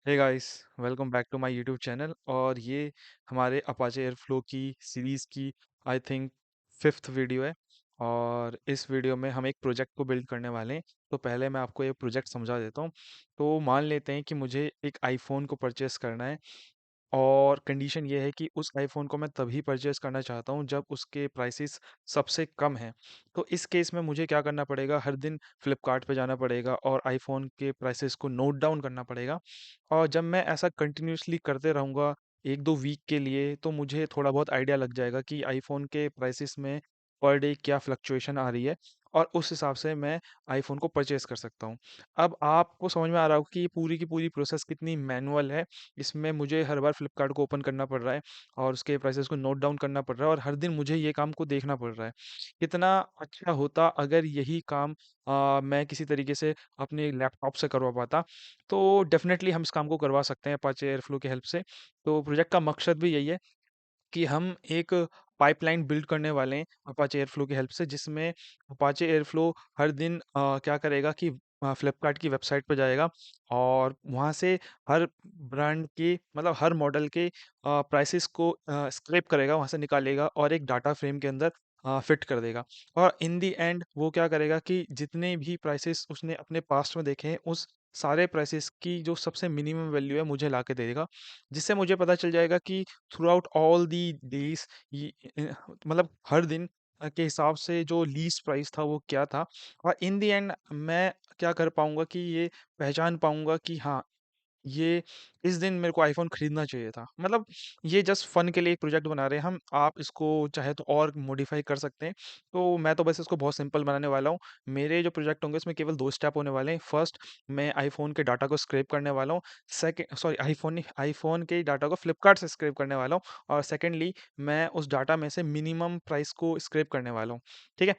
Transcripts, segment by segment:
Hey guys, welcome back to my YouTube channel. और ये हमारे अपाचे एयरफ्लो की सीरीज़ की आई थिंक फिफ्थ वीडियो है। और इस वीडियो में हम एक प्रोजेक्ट को बिल्ड करने वाले हैं। तो पहले मैं आपको ये प्रोजेक्ट समझा देता हूँ। तो मान लेते हैं कि मुझे एक आईफोन को परचेस करना है, और कंडीशन ये है कि उस आईफ़ोन को मैं तभी परचेज़ करना चाहता हूँ जब उसके प्राइसेस सबसे कम हैं। तो इस केस में मुझे क्या करना पड़ेगा, हर दिन फ्लिपकार्ट पे जाना पड़ेगा और आईफ़ोन के प्राइसेस को नोट डाउन करना पड़ेगा। और जब मैं ऐसा कंटिन्यूअसली करते रहूँगा 1-2 वीक के लिए, तो मुझे थोड़ा बहुत आइडिया लग जाएगा कि आईफ़ोन के प्राइसेस में पर डे क्या फ्लक्चुएशन आ रही है, और उस हिसाब से मैं आईफ़ोन को परचेज़ कर सकता हूँ। अब आपको समझ में आ रहा होगा कि ये पूरी की पूरी प्रोसेस कितनी मैनुअल है। इसमें मुझे हर बार फ्लिपकार्ट को ओपन करना पड़ रहा है और उसके प्राइसेस को नोट डाउन करना पड़ रहा है, और हर दिन मुझे ये काम को देखना पड़ रहा है। कितना अच्छा होता अगर यही काम मैं किसी तरीके से अपने लैपटॉप से करवा पाता। तो डेफ़िनेटली हम इस काम को करवा सकते हैं अपाचे एयरफ्लो की हेल्प से। तो प्रोजेक्ट का मकसद भी यही है कि हम एक पाइपलाइन बिल्ड करने वाले हैं अपाचे एयरफ्लो की हेल्प से, जिसमें अपाचे एयरफ्लो हर दिन क्या करेगा कि फ्लिपकार्ट की वेबसाइट पे जाएगा और वहाँ से हर ब्रांड के, मतलब हर मॉडल के प्राइसेस को स्क्रैप करेगा, वहाँ से निकालेगा और एक डाटा फ्रेम के अंदर फिट कर देगा। और इन द एंड वो क्या करेगा कि जितने भी प्राइसेस उसने अपने पास्ट में देखे हैं, उस सारे प्राइसेस की जो सबसे मिनिमम वैल्यू है मुझे ला के दे देगा, जिससे मुझे पता चल जाएगा कि through out all the days, ये मतलब हर दिन के हिसाब से जो लीस्ट प्राइस था वो क्या था। और इन द एंड मैं क्या कर पाऊंगा कि ये पहचान पाऊंगा कि हाँ, ये इस दिन मेरे को आईफ़ोन खरीदना चाहिए था। मतलब ये जस्ट फ़न के लिए एक प्रोजेक्ट बना रहे हैं हम। आप इसको चाहे तो और मॉडिफ़ाई कर सकते हैं। तो मैं तो बस इसको बहुत सिंपल बनाने वाला हूँ। मेरे जो प्रोजेक्ट होंगे इसमें केवल 2 स्टेप होने वाले हैं। फर्स्ट, मैं आईफ़ोन के डाटा को स्क्रैप करने वाला हूँ। आईफ़ोन नहीं, आईफ़ोन के डाटा को फ्लिपकार्ट से स्क्रैप करने वाला हूँ। और सेकंडली, मैं उस डाटा में से मिनिमम प्राइस को स्क्रैप करने वाला हूँ। ठीक है?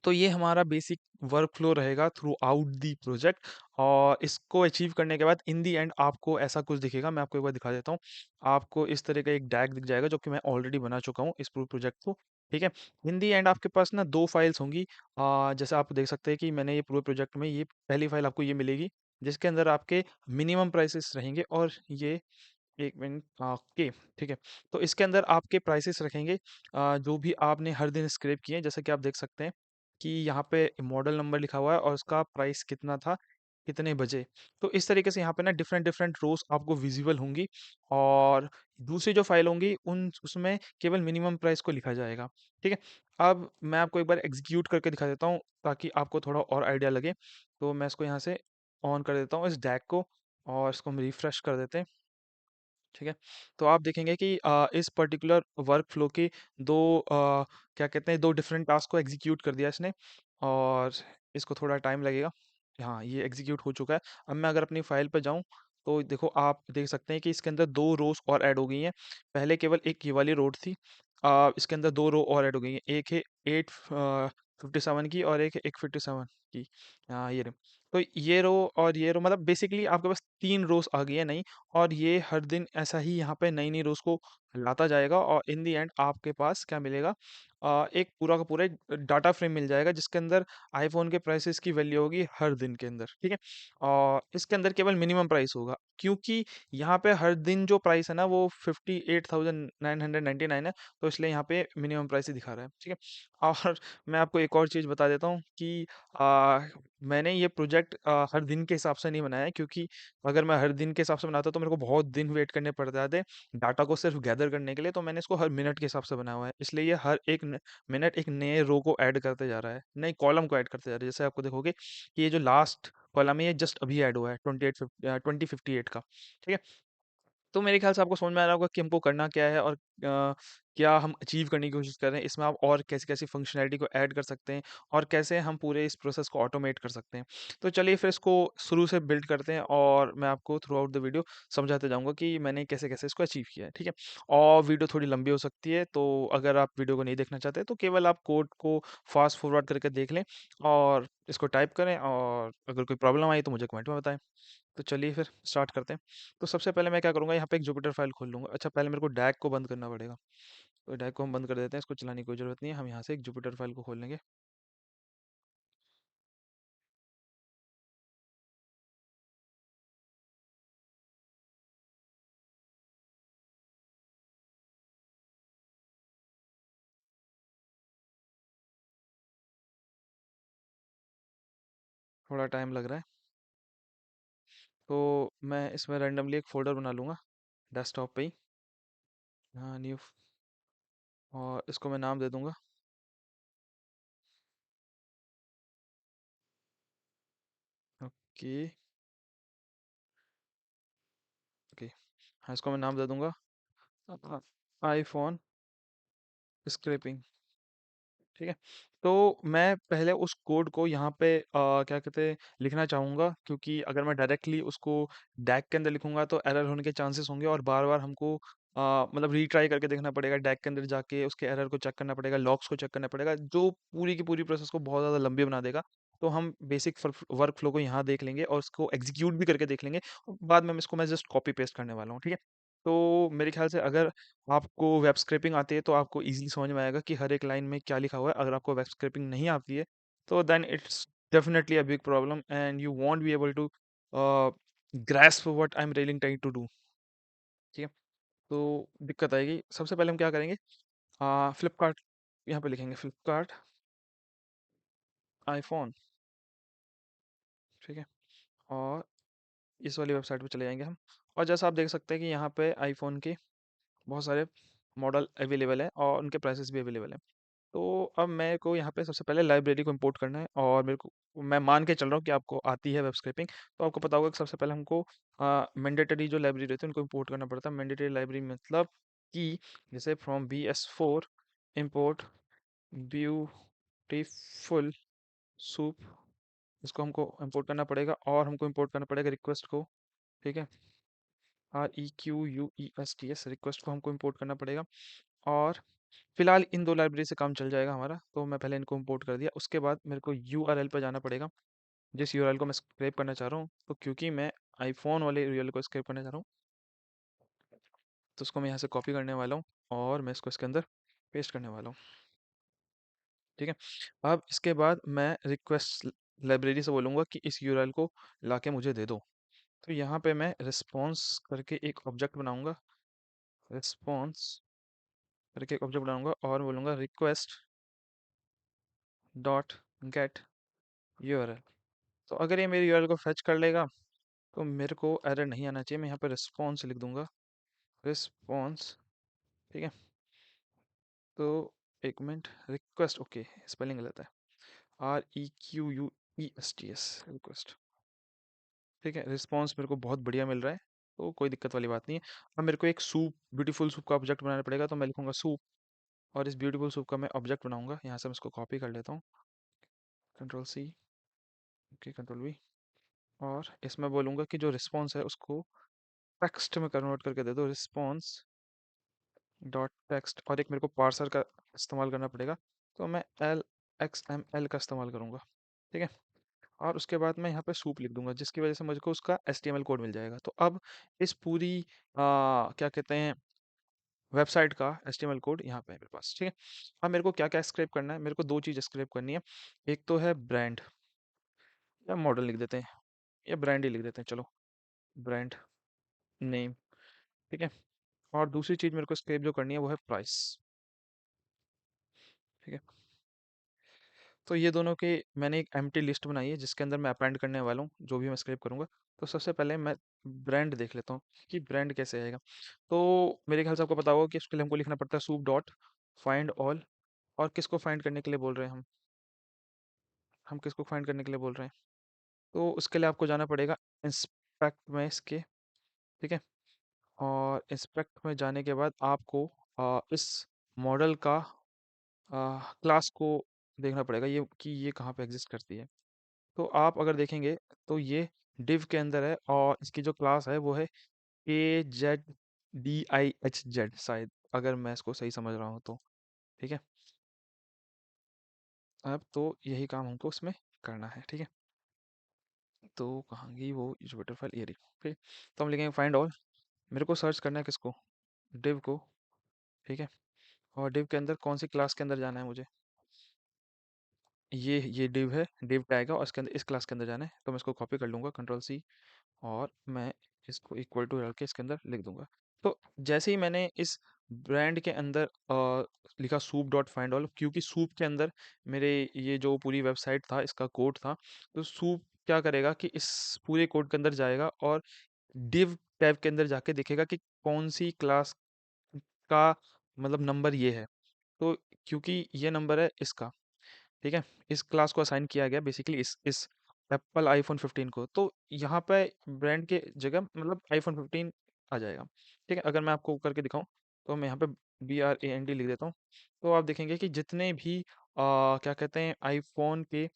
तो ये हमारा बेसिक वर्क फ्लो रहेगा थ्रू आउट दी प्रोजेक्ट। और इसको अचीव करने के बाद इन दी एंड आपको ऐसा कुछ दिखेगा। मैं आपको एक बार दिखा देता हूँ। आपको इस तरह का एक डैग दिख जाएगा, जो कि मैं ऑलरेडी बना चुका हूँ इस पूरे प्रोजेक्ट को। ठीक है? इन दी एंड आपके पास ना 2 फाइल्स होंगी। जैसे आप देख सकते हैं कि मैंने ये पूरे प्रोजेक्ट में, ये पहली फाइल आपको ये मिलेगी, जिसके अंदर आपके मिनिमम प्राइसेस रहेंगे। और ये 1 मिनट, ओके, ठीक है। तो इसके अंदर आपके प्राइसेस रखेंगे, जो भी आपने हर दिन स्क्रैप किए हैं। जैसे कि आप देख सकते हैं कि यहाँ पे मॉडल नंबर लिखा हुआ है और उसका प्राइस कितना था, कितने बजे। तो इस तरीके से यहाँ पे ना डिफरेंट डिफरेंट रोज़ आपको विज़िबल होंगी। और दूसरी जो फाइल होंगी, उन उसमें केवल मिनिमम प्राइस को लिखा जाएगा। ठीक है? अब मैं आपको एक बार एग्ज़ीक्यूट करके दिखा देता हूँ, ताकि आपको थोड़ा और आइडिया लगे। तो मैं इसको यहाँ से ऑन कर देता हूँ इस डैग को, और इसको हम रिफ्रेश कर देते हैं। ठीक है? तो आप देखेंगे कि इस पर्टिकुलर वर्क फ्लो की 2 क्या कहते हैं, 2 डिफरेंट टास्क को एग्ज़ीक्यूट कर दिया इसने। और इसको थोड़ा टाइम लगेगा। हाँ, ये एग्ज़ीक्यूट हो चुका है। अब मैं अगर अपनी फ़ाइल पे जाऊँ, तो देखो आप देख सकते हैं कि इसके अंदर 2 रोज़ और ऐड हो गई हैं। पहले केवल एक ये वाली रो थी। इसके अंदर 2 रो और ऐड हो गई हैं। एक है 857 की, और एक है 857 की। ये रही। तो ये रो और ये रो, मतलब बेसिकली आपके पास 3 रोज़ आ गई है नई। और ये हर दिन ऐसा ही यहाँ पे नई-नई रोज़ को लाता जाएगा, और इन द एंड आपके पास क्या मिलेगा, एक पूरा का पूरा एक डाटा फ्रेम मिल जाएगा, जिसके अंदर आईफ़ोन के प्राइसेस की वैल्यू होगी हर दिन के अंदर। ठीक है? और इसके अंदर केवल मिनिमम प्राइस होगा, क्योंकि यहाँ पे हर दिन जो प्राइस है ना, वो 58,999 है। तो इसलिए यहाँ पे मिनिमम प्राइस ही दिखा रहा है। ठीक है? और मैं आपको एक और चीज़ बता देता हूँ कि अ, मैंने ये प्रोजेक्ट हर दिन के हिसाब से नहीं बनाया है, क्योंकि अगर मैं हर दिन के हिसाब से बनाता तो मेरे को बहुत दिन वेट करने पड़ जाते डाटा को सिर्फ गैदर करने के लिए। तो मैंने इसको हर मिनट के हिसाब से बनाया हुआ है, इसलिए ये हर एक मिनट एक नए रो को ऐड करते जा रहा है, नई कॉलम को ऐड करते जा रहा है। जैसे आपको देखोगे कि ये जो लास्ट कॉलम है, ये जस्ट अभी ऐड हुआ है 2058 का। ठीक है? तो मेरे ख्याल से आपको समझ में आ रहा होगा कि हमको करना क्या है, और क्या हम अचीव करने की कोशिश कर रहे हैं। इसमें आप और कैसी-कैसी फंक्शनैलिटी को ऐड कर सकते हैं, और कैसे हम पूरे इस प्रोसेस को ऑटोमेट कर सकते हैं। तो चलिए फिर इसको शुरू से बिल्ड करते हैं, और मैं आपको थ्रू आउट द वीडियो समझाते जाऊँगा कि मैंने कैसे-कैसे इसको अचीव किया है। ठीक है? और वीडियो थोड़ी लंबी हो सकती है, तो अगर आप वीडियो को नहीं देखना चाहते, तो केवल आप कोड को फास्ट फॉरवर्ड करके देख लें, और इसको टाइप करें, और अगर कोई प्रॉब्लम आई तो मुझे कमेंट में बताएँ। तो चलिए फिर स्टार्ट करते हैं। तो सबसे पहले मैं क्या करूँगा, यहाँ पे एक जुपिटर फाइल खोल लूँगा। अच्छा, पहले मेरे को डैग को बंद करना पड़ेगा। तो डैग को हम बंद कर देते हैं, इसको चलाने की कोई ज़रूरत नहीं है। हम यहाँ से एक जुपिटर फाइल को खोल लेंगे। थोड़ा टाइम लग रहा है। तो मैं इसमें रैंडमली एक फ़ोल्डर बना लूँगा डेस्कटॉप पे ही। हाँ, न्यू, और इसको मैं नाम दे दूँगा। Okay, okay. हाँ, इसको मैं नाम दे दूँगा आईफ़ोन स्क्रैपिंग। ठीक है। तो मैं पहले उस कोड को यहाँ पे क्या कहते हैं, लिखना चाहूँगा, क्योंकि अगर मैं डायरेक्टली उसको डैक के अंदर लिखूंगा तो एरर होने के चांसेस होंगे, और बार बार हमको मतलब रीट्राई करके देखना पड़ेगा, डैक के अंदर जाके उसके एरर को चेक करना पड़ेगा, लॉग्स को चेक करना पड़ेगा, जो पूरी की पूरी प्रोसेस को बहुत ज़्यादा लंबी बना देगा। तो हम बेसिक वर्क फ्लो को यहाँ देख लेंगे और उसको एग्जीक्यूट भी करके देख लेंगे, और बाद में इसको मैं जस्ट कॉपी पेस्ट करने वाला हूँ। ठीक है। तो मेरे ख्याल से अगर आपको वेब स्क्रैपिंग आती है तो आपको इजीली समझ में आएगा कि हर एक लाइन में क्या लिखा हुआ है। अगर आपको वेब स्क्रैपिंग नहीं आती है तो then it's definitely a big problem and you won't be able to grasp what I am really trying to do. ठीक है। तो दिक्कत आएगी। सबसे पहले हम क्या करेंगे, फ्लिपकार्ट, यहाँ पे लिखेंगे फ्लिपकार्ट आईफोन। ठीक है। और इस वाली वेबसाइट पे चले जाएंगे हम। और जैसा आप देख सकते हैं कि यहाँ पे आईफोन के बहुत सारे मॉडल अवेलेबल है और उनके प्राइसेस भी अवेलेबल है। तो अब मेरे को यहाँ पे सबसे पहले लाइब्रेरी को इंपोर्ट करना है, और मेरे को, मैं मान के चल रहा हूँ कि आपको आती है वेब स्क्रैपिंग, तो आपको पता होगा कि सबसे पहले हमको मैंडेटरी जो लाइब्रेरी रहती है उनको इंपोर्ट करना पड़ता है। मैंडेटरी लाइब्रेरी मतलब कि जैसे from BS4 import beautiful soup, इसको हमको इंपोर्ट करना पड़ेगा, और हमको इंपोर्ट करना पड़ेगा रिक्वेस्ट को। ठीक है। REQUESTS रिक्वेस्ट को हमको इंपोर्ट करना पड़ेगा। और फिलहाल इन दो लाइब्रेरी से काम चल जाएगा हमारा, तो मैं पहले इनको इंपोर्ट कर दिया। उसके बाद मेरे को यूआरएल पर जाना पड़ेगा, जिस यूआरएल को मैं स्क्रैप करना चाह रहा हूँ। तो क्योंकि मैं आईफोन वाले यूआरएल को स्क्रैप करना चाह रहा हूँ, तो उसको मैं यहाँ से कॉपी करने वाला हूँ और मैं इसको इसके अंदर पेस्ट करने वाला हूँ। ठीक है। अब इसके बाद मैं रिक्वेस्ट लाइब्रेरी से बोलूँगा कि इस यूआरएल को लाके मुझे दे दो। तो यहाँ पे मैं रिस्पॉन्स करके एक ऑब्जेक्ट बनाऊंगा, रिस्पॉन्स करके एक ऑब्जेक्ट बनाऊंगा, और बोलूँगा रिक्वेस्ट डॉट गेट यूआरएल। तो अगर ये मेरी यूआरएल को फेच कर लेगा तो मेरे को एरर नहीं आना चाहिए। मैं यहाँ पे रिस्पॉन्स लिख दूंगा, रिस्पॉन्स। ठीक है। तो एक मिनट, रिक्वेस्ट, ओके स्पेलिंग गलत है, REQUESTS रिक्वेस्ट। ठीक है। रिस्पॉन्स मेरे को बहुत बढ़िया मिल रहा है, तो कोई दिक्कत वाली बात नहीं है। अब मेरे को एक सूप, ब्यूटीफुल सूप का ऑब्जेक्ट बनाना पड़ेगा, तो मैं लिखूंगा सूप, और इस ब्यूटीफुल सूप का मैं ऑब्जेक्ट बनाऊंगा। यहाँ से मैं इसको कॉपी कर लेता हूँ, Ctrl+C, ओके Ctrl+V, और इसमें बोलूंगा कि जो रिस्पॉन्स है उसको टेक्स्ट में कन्वर्ट करके दे दो, रिस्पॉन्स डॉट टेक्स्ट। और एक मेरे को पार्सर का इस्तेमाल करना पड़ेगा, तो मैं LXML का इस्तेमाल करूँगा। ठीक है। और उसके बाद मैं यहाँ पे सूप लिख दूंगा, जिसकी वजह से मुझको उसका HTML कोड मिल जाएगा। तो अब इस पूरी क्या कहते हैं, वेबसाइट का HTML कोड यहाँ पे है मेरे पास। ठीक है। अब मेरे को क्या क्या स्क्रैप करना है, मेरे को दो चीज़ स्क्रैप करनी है। एक तो है ब्रांड, या मॉडल लिख देते हैं, या ब्रांड ही लिख देते हैं, चलो ब्रांड नेम। ठीक है। और दूसरी चीज़ मेरे को स्क्रैप जो करनी है वो है प्राइस। ठीक है। तो ये दोनों के मैंने एक एम्प्टी लिस्ट बनाई है, जिसके अंदर मैं अपेंड करने वाला हूँ जो भी मैं स्क्रैप करूँगा। तो सबसे पहले मैं ब्रांड देख लेता हूँ कि ब्रांड कैसे आएगा। तो मेरे ख्याल से आपको पता होगा कि उसके लिए हमको लिखना पड़ता है सूप डॉट फाइंड ऑल। और किसको फाइंड करने के लिए बोल रहे हैं हम किसको फाइंड करने के लिए बोल रहे हैं? तो उसके लिए आपको जाना पड़ेगा इंस्पेक्ट में इसके। ठीक है। और इंस्पेक्ट में जाने के बाद आपको इस मॉडल का क्लास को देखना पड़ेगा, ये कि ये कहाँ पे एग्जिस्ट करती है। तो आप अगर देखेंगे तो ये div के अंदर है, और इसकी जो क्लास है वो है KZDIHZ, शायद, अगर मैं इसको सही समझ रहा हूँ तो। ठीक है। अब तो यही काम हमको उसमें करना है। ठीक है। तो कहाँ गई वो जुपिटर फाइल, ये रही। ठीक है। तो हम लिखेंगे फाइंड ऑल। मेरे को सर्च करना है किसको, div को। ठीक है। और div के अंदर कौन सी क्लास के अंदर जाना है मुझे, ये div है, div टैग है, और इसके अंदर इस क्लास के अंदर जाना है। तो मैं इसको कॉपी कर लूँगा, Ctrl+C, और मैं इसको इक्वल टू डाल के इसके अंदर लिख दूंगा। तो जैसे ही मैंने इस ब्रांड के अंदर लिखा सूप डॉट फाइंड ऑल, क्योंकि सूप के अंदर मेरे ये जो पूरी वेबसाइट था इसका कोड था, तो सूप क्या करेगा कि इस पूरे कोड के अंदर जाएगा और div टैब के अंदर जाके देखेगा कि कौन सी क्लास का मतलब नंबर ये है। तो क्योंकि ये नंबर है इसका, ठीक है, इस क्लास को असाइन किया गया बेसिकली इस एप्पल आईफोन 15 को, तो यहाँ पे ब्रांड के जगह मतलब आईफोन 15 आ जाएगा। ठीक है, अगर मैं आपको करके दिखाऊं तो मैं यहाँ पे BRAND लिख देता हूँ, तो आप देखेंगे कि जितने भी क्या कहते हैं आईफोन के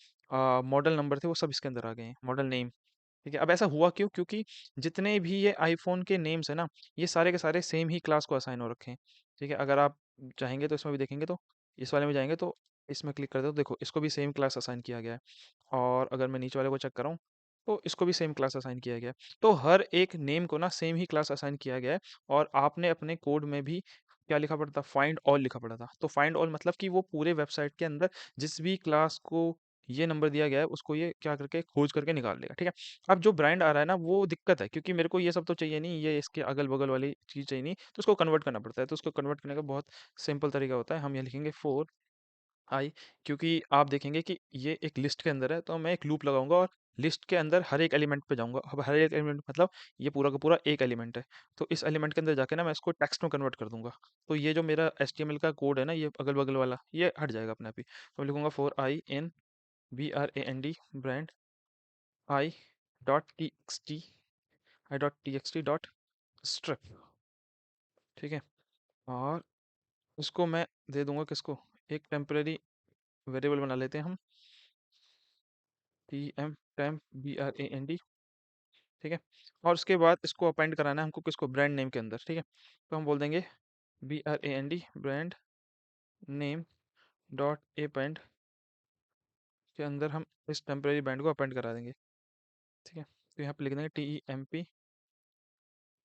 मॉडल नंबर थे वो सब इसके अंदर आ गए हैं, मॉडल नेम। ठीक है, अब ऐसा हुआ क्यों? क्योंकि जितने भी ये आईफोन के नेम्स है ना, ये सारे के सारे सेम ही क्लास को असाइन हो रखे हैं। ठीक है, अगर आप चाहेंगे तो इसमें भी देखेंगे, तो इस वाले में जाएंगे तो इसमें क्लिक कर दो, देखो इसको भी सेम क्लास असाइन किया गया है। और अगर मैं नीचे वाले को चेक कराऊँ तो इसको भी सेम क्लास असाइन किया गया है। तो हर एक नेम को ना सेम ही क्लास असाइन किया गया है। और आपने अपने कोड में भी क्या लिखा पड़ा था? फाइंड ऑल लिखा पड़ा था। तो फाइंड ऑल मतलब कि वो पूरे वेबसाइट के अंदर जिस भी क्लास को ये नंबर दिया गया है उसको ये क्या करके खोज करके निकाल लेगा। ठीक है, अब जो ब्रांड आ रहा है ना वो दिक्कत है, क्योंकि मेरे को ये सब तो चाहिए नहीं, ये इसके अगल बगल वाली चीज़ चाहिए नहीं, तो उसको कन्वर्ट करना पड़ता है। तो उसको कन्वर्ट करने का बहुत सिंपल तरीका होता है, हम ये लिखेंगे फोर आई, क्योंकि आप देखेंगे कि ये एक लिस्ट के अंदर है, तो मैं एक लूप लगाऊंगा और लिस्ट के अंदर हर एक एलिमेंट पे जाऊंगा। अब हर एक एलिमेंट मतलब ये पूरा का पूरा एक एलिमेंट है, तो इस एलिमेंट के अंदर जाके ना मैं इसको टेक्स्ट में कन्वर्ट कर दूंगा। तो ये जो मेरा HTML का कोड है ना, ये अगल बगल वाला ये हट जाएगा अपने आप ही। तो मैं लिखूंगा four I in BRAND brand I dot T x T I dot T x T dot strip. ठीक है, और उसको मैं दे दूंगा किसको, एक टेम्परेरी वेरिएबल बना लेते हैं हम, TEMP BRAND। ठीक है, और उसके बाद इसको अपेंड कराना है हमको किसको, ब्रांड नेम के अंदर। ठीक है, तो हम बोल देंगे BRAND brand name dot append के अंदर हम इस टेम्परेरी ब्रांड को अपेंड करा देंगे। ठीक है, तो यहाँ पे लिख देंगे TEMP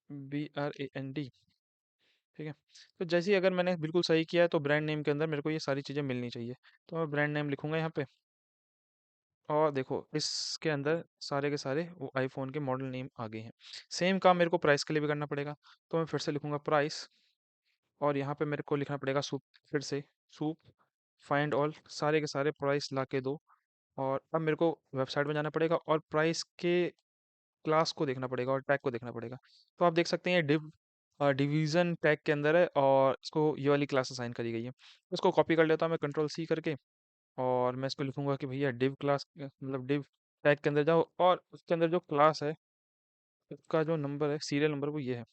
BRAND। ठीक है, तो जैसे ही अगर मैंने बिल्कुल सही किया है तो ब्रांड नेम के अंदर मेरे को ये सारी चीज़ें मिलनी चाहिए। तो मैं ब्रांड नेम लिखूंगा यहाँ पे, और देखो इसके अंदर सारे के सारे वो आईफोन के मॉडल नेम आ गए हैं। सेम काम मेरे को प्राइस के लिए भी करना पड़ेगा, तो मैं फिर से लिखूंगा प्राइस, और यहाँ पे मेरे को लिखना पड़ेगा सूप, फिर से सूप फाइंड ऑल सारे के सारे प्राइस ला के दो। और अब मेरे को वेबसाइट में जाना पड़ेगा और प्राइस के क्लास को देखना पड़ेगा और टैग को देखना पड़ेगा। तो आप देख सकते हैं ये डिवीजन टैग के अंदर है और इसको ये वाली क्लास असाइन करी गई है। इसको कॉपी कर लेता हूँ मैं कंट्रोल C करके, और मैं इसको लिखूंगा कि भैया डिव क्लास मतलब डिव टैग के अंदर जाओ और उसके अंदर जो क्लास है उसका जो नंबर है सीरियल नंबर वो ये है,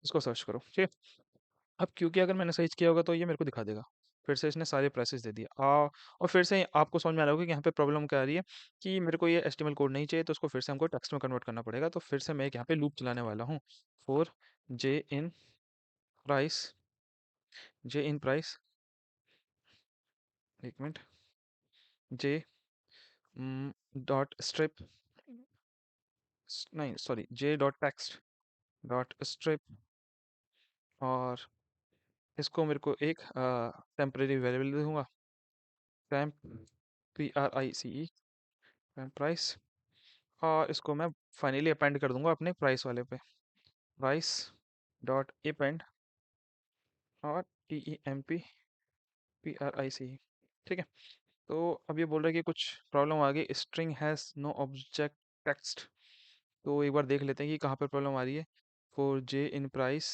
इसको सर्च करो। ठीक है, अब क्योंकि अगर मैंने सर्च किया होगा तो ये मेरे को दिखा देगा। फिर से इसने सारे प्रेसेस दे दिए और फिर से आपको समझ में आ रहा होगा कि यहाँ पे प्रॉब्लम क्या आ रही है, कि मेरे को ये HTML कोड नहीं चाहिए, तो उसको फिर से हमको टेक्स्ट में कन्वर्ट करना पड़ेगा। तो फिर से मैं एक यहाँ पे लूप चलाने वाला हूँ, four J in price, J in price, एक मिनट, जे डॉट स्ट्रिप, नहीं sorry, J dot text dot strip, और इसको मेरे को एक टेम्परेरी वेरिएबल दे दूंगा, टेम्प PRICE टेम्प प्राइस, और इसको मैं फाइनली अपेंड कर दूंगा अपने प्राइस वाले पे, प्राइस डॉट अपेंड और TEMP PRICE। ठीक है, तो अब ये बोल रहा है कि कुछ प्रॉब्लम आ गई, string has no object text. तो एक बार देख लेते हैं कि कहाँ पर प्रॉब्लम आ रही है। For J in price,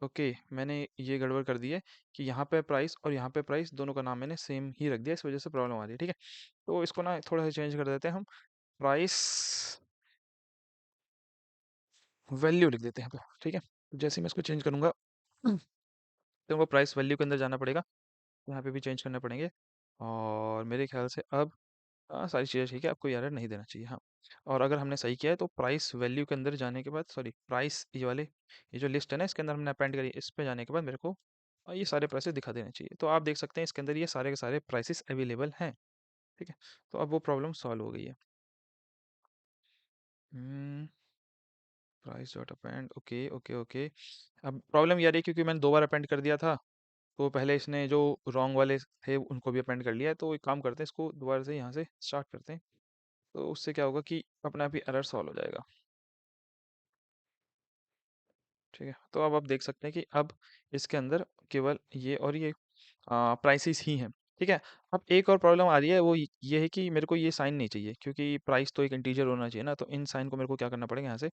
okay, मैंने ये गड़बड़ कर दी है कि यहाँ पे प्राइस और यहाँ पे प्राइस दोनों का नाम मैंने सेम ही रख दिया, इस वजह से प्रॉब्लम आ रही है। ठीक है, तो इसको ना थोड़ा सा चेंज कर देते हैं हम, प्राइस वैल्यू लिख देते हैं यहाँ पे। ठीक है, तो जैसे ही मैं इसको चेंज करूँगा तो हमको प्राइस वैल्यू के अंदर जाना पड़ेगा, यहाँ पे भी चेंज करने पड़ेंगे। और मेरे ख्याल से अब सारी चीज़ें ठीक है, आपको एरर नहीं देना चाहिए। हाँ, और अगर हमने सही किया है तो प्राइस वैल्यू के अंदर जाने के बाद, सॉरी प्राइस ये वाले ये जो लिस्ट है ना इसके अंदर हमने अपेंड करी, इस पे जाने के बाद मेरे को ये सारे प्राइसेस दिखा देने चाहिए। तो आप देख सकते हैं इसके अंदर ये सारे के सारे प्राइसेस अवेलेबल हैं। ठीक है, तो अब वो प्रॉब्लम सॉल्व हो गई है। Price dot append, okay okay okay. अब प्रॉब्लम ये आ रही है क्योंकि मैंने 2 बार अपेंड कर दिया था, तो पहले इसने जो रॉन्ग वाले थे उनको भी अपेंड कर लिया है। तो एक काम करते हैं, इसको दोबारा से यहाँ से स्टार्ट करते हैं, तो उससे क्या होगा कि अपने आप ही एरर सॉल्व हो जाएगा। ठीक है, तो अब आप देख सकते हैं कि अब इसके अंदर केवल ये और ये प्राइसेस ही हैं। ठीक है। अब एक और प्रॉब्लम आ रही है, वो ये है कि मेरे को ये साइन नहीं चाहिए, क्योंकि प्राइस तो एक इंटीजर होना चाहिए ना, तो इन साइन को मेरे को क्या करना पड़ेगा, यहाँ से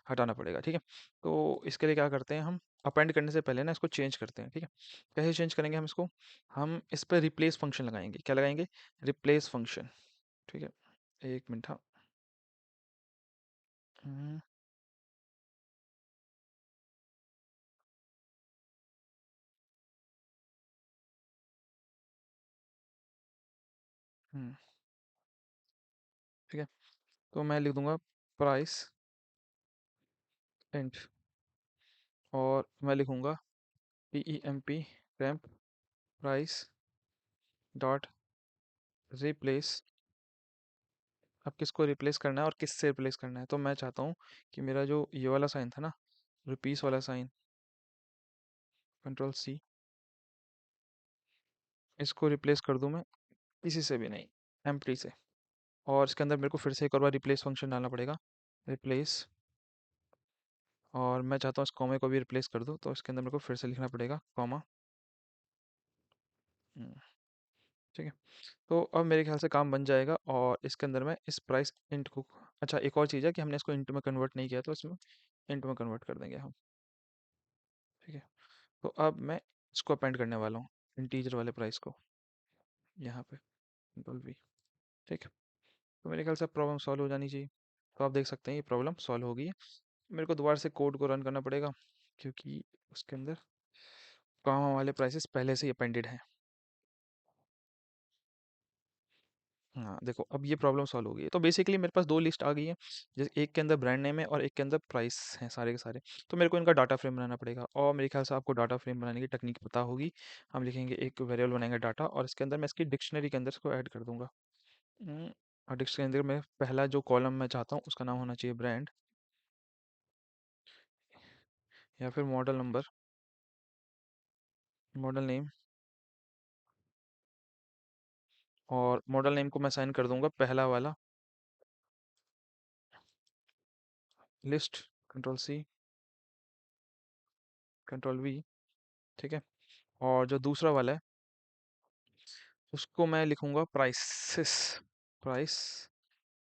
हटाना पड़ेगा। ठीक है। तो इसके लिए क्या करते हैं, हम अपेंड करने से पहले ना इसको चेंज करते हैं। ठीक है। कैसे चेंज करेंगे हम इसको, हम इस पर रिप्लेस फंक्शन लगाएंगे। क्या लगाएंगे, रिप्लेस फंक्शन। ठीक है। एक मिनट, हाँ। हम्म, हम्म, ठीक है। तो मैं लिख दूंगा प्राइस इंट, और मैं लिखूंगा temp प्राइस डॉट रिप्लेस। अब किसको रिप्लेस करना है और किससे रिप्लेस करना है, तो मैं चाहता हूँ कि मेरा जो ये वाला साइन था ना, रुपीस वाला साइन, कंट्रोल C, इसको रिप्लेस कर दूँ मैं किसी से भी नहीं, एम्प्टी से। और इसके अंदर मेरे को फिर से एक और बार रिप्लेस फंक्शन डालना पड़ेगा, रिप्लेस। और मैं चाहता हूँ इस कॉमे को भी रिप्लेस कर दूँ, तो इसके अंदर मेरे को फिर से लिखना पड़ेगा कॉमा। ठीक है। तो अब मेरे ख्याल से काम बन जाएगा, और इसके अंदर मैं इस प्राइस इंट को, अच्छा एक और चीज़ है कि हमने इसको इंट में कन्वर्ट नहीं किया, तो इसमें इंट में कन्वर्ट कर देंगे हम। ठीक है। तो अब मैं इसको अपेंड करने वाला हूँ, इंटीजर वाले प्राइस को, यहाँ पे कंट्रोल V। ठीक है। तो मेरे ख्याल से प्रॉब्लम सॉल्व हो जानी चाहिए। तो आप देख सकते हैं ये प्रॉब्लम सॉल्व हो गई है। मेरे को दोबारा से कोड को रन करना पड़ेगा, क्योंकि उसके अंदर कॉमा वाले प्राइसेस पहले से ही अपेंडेड हैं। हाँ देखो, अब ये प्रॉब्लम सॉल्व हो गई है। तो बेसिकली मेरे पास दो लिस्ट आ गई है, जैसे एक के अंदर ब्रांड नेम है और एक के अंदर प्राइस हैं सारे के सारे। तो मेरे को इनका डाटा फ्रेम बनाना पड़ेगा, और मेरे ख्याल से आपको डाटा फ्रेम बनाने की टेक्निक पता होगी। हम लिखेंगे, एक वेरिएबल बनाएंगे डाटा, और इसके अंदर मैं इसकी डिक्शनरी के अंदर इसको ऐड कर दूंगा। और डिक्शनरी के अंदर मैं पहला जो कॉलम मैं चाहता हूँ उसका नाम होना चाहिए ब्रांड, या फिर मॉडल नंबर, मॉडल नेम। और मॉडल नेम को मैं साइन कर दूंगा पहला वाला, list, control C, control V। ठीक है। और जो दूसरा वाला है उसको मैं लिखूंगा प्राइसेस, प्राइस,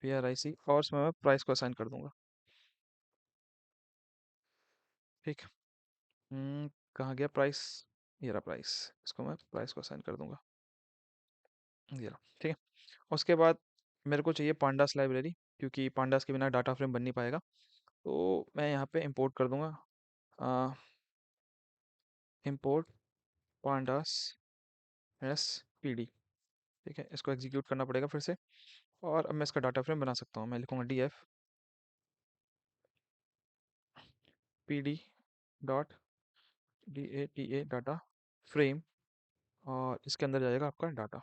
PRIC, और उसमें मैं प्राइस को असाइन कर दूंगा। ठीक। कहाँ गया प्राइस, ये रहा प्राइस, इसको मैं प्राइस को असाइन कर दूंगा, ये रहा। ठीक है। उसके बाद मेरे को चाहिए पांडास लाइब्रेरी, क्योंकि पांडास के बिना डाटा फ्रेम बन नहीं पाएगा। तो मैं यहाँ पे इंपोर्ट कर दूंगा, इंपोर्ट पांडास SPD। ठीक है। इसको एग्जीक्यूट करना पड़ेगा फिर से, और अब मैं इसका डाटा फ्रेम बना सकता हूँ। मैं लिखूंगा DF PD dot DATA data frame, और इसके अंदर जाएगा आपका डाटा।